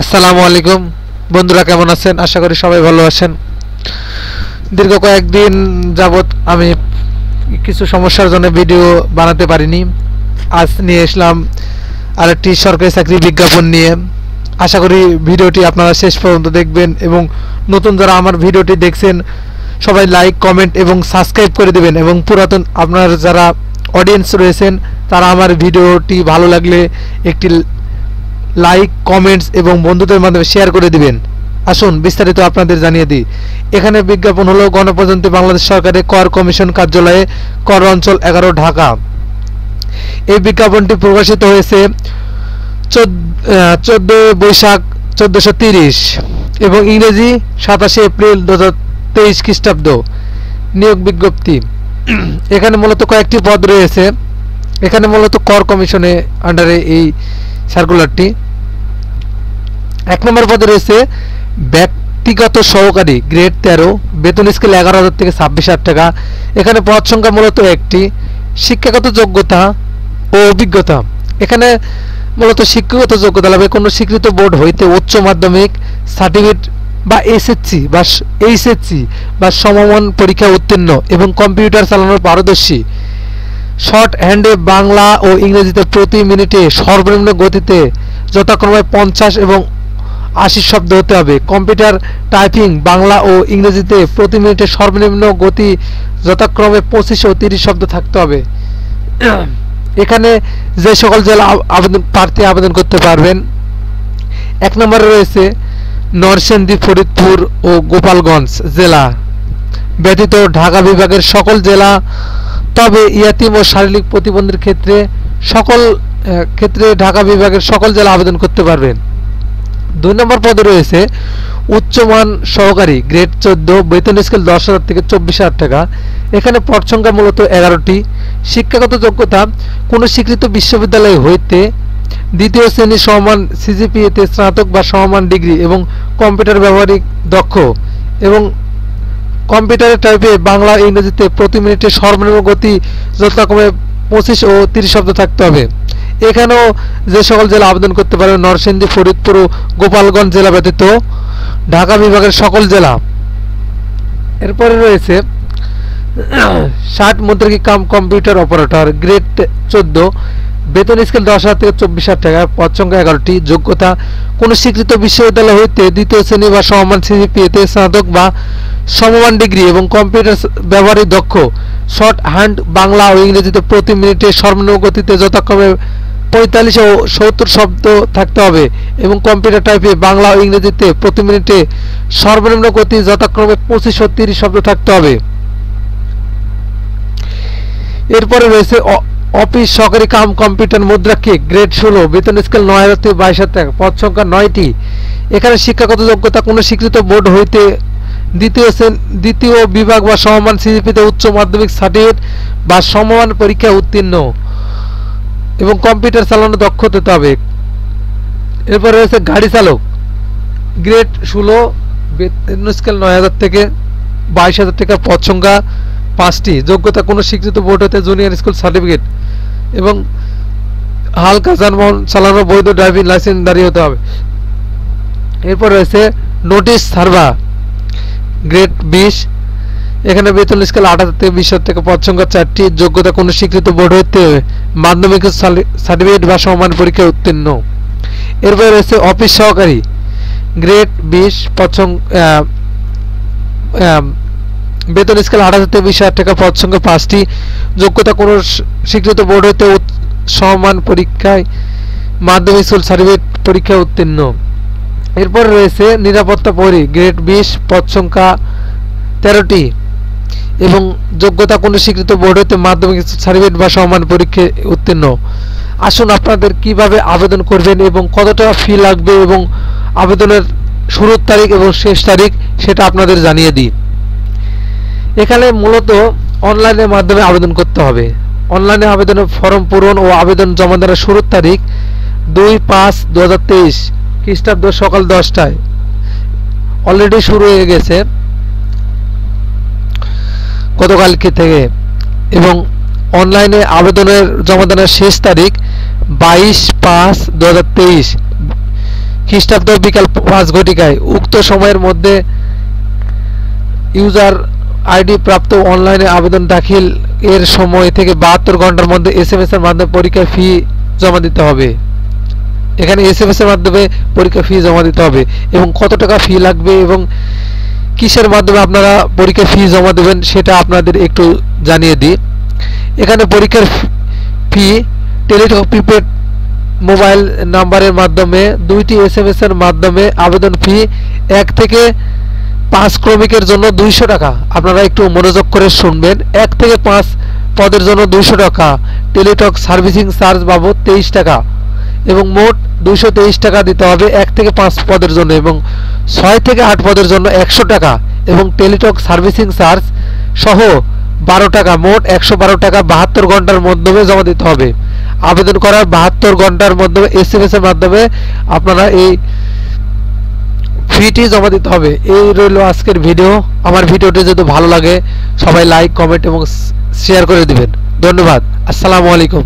আসসালামু আলাইকুম বন্ধুরা, কেমন আছেন? আশা করি সবাই ভালো আছেন। দীর্ঘ কয়েকদিন যাবত আমি কিছু সমস্যার জন্য ভিডিও বানাতে পারিনি। আজ নিয়ে এসলাম আরেকটি সরকারি চাকরি বিজ্ঞাপন নিয়ে। আশা করি ভিডিওটি আপনারা শেষ পর্যন্ত দেখবেন এবং নতুন যারা আমার ভিডিওটি দেখছেন সবাই লাইক, কমেন্ট এবং সাবস্ক্রাইব করে দেবেন, এবং পুরাতন আপনার যারা অডিয়েন্স রয়েছেন তারা আমার ভিডিওটি ভালো লাগলে একটি লাইক, কমেন্টস এবং বন্ধুদের মাধ্যমে শেয়ার করে দিবেন। আসুন বিস্তারিত আপনাদের জানিয়ে দিই। এখানে বিজ্ঞাপন হলো গণপ্রজাতন্ত্রী বাংলাদেশ সরকারের কর কমিশন কার্যালয়ে, কর অঞ্চল 11, ঢাকা। এই বিজ্ঞাপনটি প্রকাশিত হয়েছে 14 বৈশাখ 1430 এবং ইংরেজি 27 এপ্রিল 2023 খ্রিস্টাব্দ। নিয়োগ বিজ্ঞপ্তি। এখানে মূলত কয়েকটি পদ রয়েছে। এখানে মূলত কর কমিশনে আন্ডারে এই সার্কুলারটি। 1 নম্বর পদে রয়েছে ব্যক্তিগত সহকারী, গ্রেড 13, বেতন স্কেল 11,000 থেকে 26,000 টাকা। এখানে পদ সংখ্যা মূলত একটি। শিক্ষাগত যোগ্যতা ও অভিজ্ঞতা। এখানে মূলত শিক্ষাগত যোগ্যতা লাভে কোনো স্বীকৃত বোর্ড হইতে উচ্চ মাধ্যমিক সার্টিফিকেট বা এসএসসি বা এইচএসসি বা সমমান পরীক্ষা উত্তীর্ণ এবং কম্পিউটার চালানোর পারদর্শী। শর্ট হ্যান্ডে বাংলা ও ইংরেজিতে প্রতি মিনিটে সর্বনিম্ন গতিতে যথাক্রমে 50 এবং 80 শব্দ হতে হবে। কম্পিউটার টাইপিং বাংলা ও ইংরেজিতে প্রতি মিনিটে সর্বনিম্ন গতি যথাক্রমে 25 ও 30 শব্দ থাকতে হবে। এখানে যে সকল জেলা প্রার্থী আবেদন করতে পারবেন: 1 নম্বরে রয়েছে নরসিংদী, ফরিদপুর ও গোপালগঞ্জ জেলা ব্যতীত ঢাকা বিভাগের সকল জেলা, তবে ইয়াতিম ও শারীরিক প্রতিবন্ধীর ক্ষেত্রে ঢাকা বিভাগের সকল জেলা আবেদন করতে পারবেন। 2 নম্বর পদে রয়েছে উচ্চমান সহকারী, গ্রেড 14, বেতন স্কেল 10,000 থেকে 24,000 টাকা। এখানে পদ সংখ্যা মূলত 11টি। শিক্ষাগত যোগ্যতা কোনো স্বীকৃত বিশ্ববিদ্যালয় হইতে দ্বিতীয় শ্রেণী সমমান সিজিপিএতে স্নাতক বা সমমান ডিগ্রি এবং কম্পিউটার ব্যবহারিক দক্ষ এবং কম্পিউটারে টাইপে বাংলা ও ইংরেজিতে প্রতি মিনিটে সর্বনিম্ন গতি যথাক্রমে 25 ও 30 শব্দ থাকতে হবে। এখানেও যে সকল জেলা আবেদন করতে পারবে: নরসিংদী, ফরিদপুর ও গোপালগঞ্জ জেলা ব্যতীত ঢাকা বিভাগের সকল জেলা। এরপরে রয়েছে 60 মুদ্রাকি কাম কম্পিউটার অপারেটর, গ্রেড 14, বেতন স্কেল 10,000 থেকে 24,000 টাকা। পদ সংখ্যা 11টি। যোগ্যতা কোনো স্বীকৃত বিশ্ববিদ্যালয় হইতে দ্বিতীয় শ্রেণী বা সমমান সিজিপিএতে স্নাতক বা সমমান ডিগ্রি এবং কম্পিউটার ব্যবহারে দক্ষ। শর্ট হ্যান্ড বাংলা ও ইংরেজিতে প্রতি মিনিটে সর্বনিম্ন গতিতে যথাক্রমে 45 ও 70 শব্দ থাকতে হবে এবং কম্পিউটার টাইপে বাংলা ও ইংরেজিতে প্রতি মিনিটে সর্বনিম্ন গতি যথাক্রমে 25 ও 30 শব্দ থাকতে হবে। এরপরে রয়েছে অফিস সহকারী কাম কম্পিউটার মুদ্রাক্ষী, গ্রেড 16, বেতন স্কেল 9,000 থেকে 22,000 টাকা। পদ সংখ্যা 9টি। এখানে শিক্ষাগত যোগ্যতা কোনো স্বীকৃত বোর্ড হইতে দ্বিতীয় বিভাগ বা সমমান সিজিপিতে উচ্চ মাধ্যমিক সার্টিফিকেট বা সমমান পরীক্ষা উত্তীর্ণ এবং কম্পিউটার চালানোর দক্ষ হতে হবে। এরপর রয়েছে গাড়ি চালক, গ্রেড 16, বেতন স্কেল 9,000 থেকে 22,000 টাকা। পদ সংখ্যা 5টি। যোগ্যতা কোনো স্বীকৃত বোর্ড হতে জুনিয়র স্কুল সার্টিফিকেট এবং হালকা যানবাহন চালানোর বৈধ ড্রাইভিং লাইসেন্স দাঁড়িয়ে হতে হবে। এরপর রয়েছে নোটিশ সার্ভার, গ্রেড 20, এখানে বেতন স্কেল 18,000 থেকে 20,000 টাকা। পদ সংখ্যা 4টি। যোগ্যতা কোনো স্বীকৃত বোর্ড হইতে মাধ্যমিক সার্টিফিকেট বা সমমান পরীক্ষা উত্তীর্ণ। এরপরে রয়েছে অফিস সহকারী, গ্রেড 20, বেতন স্কেল 18,000 থেকে 20,000 টাকা। পদ সংখ্যা 5টি। যোগ্যতা কোনো স্বীকৃত বোর্ড হইতে সমমান পরীক্ষায় মাধ্যমিক স্কুল সার্টিফিকেট পরীক্ষা উত্তীর্ণ। এরপর রয়েছে নিরাপত্তা প্রহরী, গ্রেড 20, পদ সংখ্যা 13টি এবং যোগ্যতা কোনো স্বীকৃত বোর্ড হইতে মাধ্যমিক সার্টিফিকেট বা সমমান পরীক্ষায় উত্তীর্ণ। আসুন আপনাদের কিভাবে আবেদন করবেন এবং কত টাকা ফি লাগবে এবং আবেদনের শুরুর তারিখ এবং শেষ তারিখ সেটা আপনাদের জানিয়ে দিই। এখানে মূলত অনলাইনের মাধ্যমে আবেদন করতে হবে। অনলাইনে আবেদনের ফর্ম পূরণ ও আবেদন জমা দেওয়ার শুরুর তারিখ 2/5/2023 খ্রিস্টাব্দ সকাল 10টায় অলরেডি শুরু হয়ে গেছে গতকালকে থেকে, এবং অনলাইনে আবেদনের জমা দেওয়ার শেষ তারিখ 22/5/2023 খ্রিস্টাব্দ বিকাল 5 ঘটিকায় উক্ত সময়ের মধ্যে ইউজার আইডি প্রাপ্ত অনলাইনে আবেদন দাখিল এর সময় থেকে 72 ঘন্টার মধ্যে এসএমএস এর মাধ্যমে পরীক্ষার ফি জমা দিতে হবে। এখানে এসএমএস এর মাধ্যমে পরীক্ষা ফি জমা দিতে হবে এবং কত টাকা ফি লাগবে এবং কিসের মাধ্যমে আপনারা পরীক্ষার ফি জমা দেবেন সেটা আপনাদের একটু জানিয়ে দিই। এখানে পরীক্ষার ফি টেলিটক প্রিপেড মোবাইল নাম্বারের মাধ্যমে 2টি এসএমএস এর মাধ্যমে আবেদন ফি 1 থেকে 5 ক্রমিকের জন্য 200 টাকা। আপনারা একটু মনোযোগ করে শুনবেন। 1 থেকে 5 পদের জন্য 200 টাকা, টেলিটক সার্ভিসিং চার্জ বাবদ 23 টাকা এবং মোট 223 টাকা দিতে হবে 1 থেকে 5 পদের জন্য এবং 6 থেকে 8 পদের জন্য 100 টাকা এবং টেলিটক সার্ভিসিং চার্জ সহ 12 টাকা, মোট 112 টাকা 72 ঘন্টার মাধ্যমে জমা দিতে হবে। আবেদন করার 72 ঘন্টার মাধ্যমে এসএমএস এর মাধ্যমে আপনারা এই ফিটি জমা দিতে হবে। এই রইল আজকের ভিডিও। আমার ভিডিওটি যদি ভালো লাগে সবাই লাইক, কমেন্ট এবং শেয়ার করে দিবেন। ধন্যবাদ। আসসালামু আলাইকুম।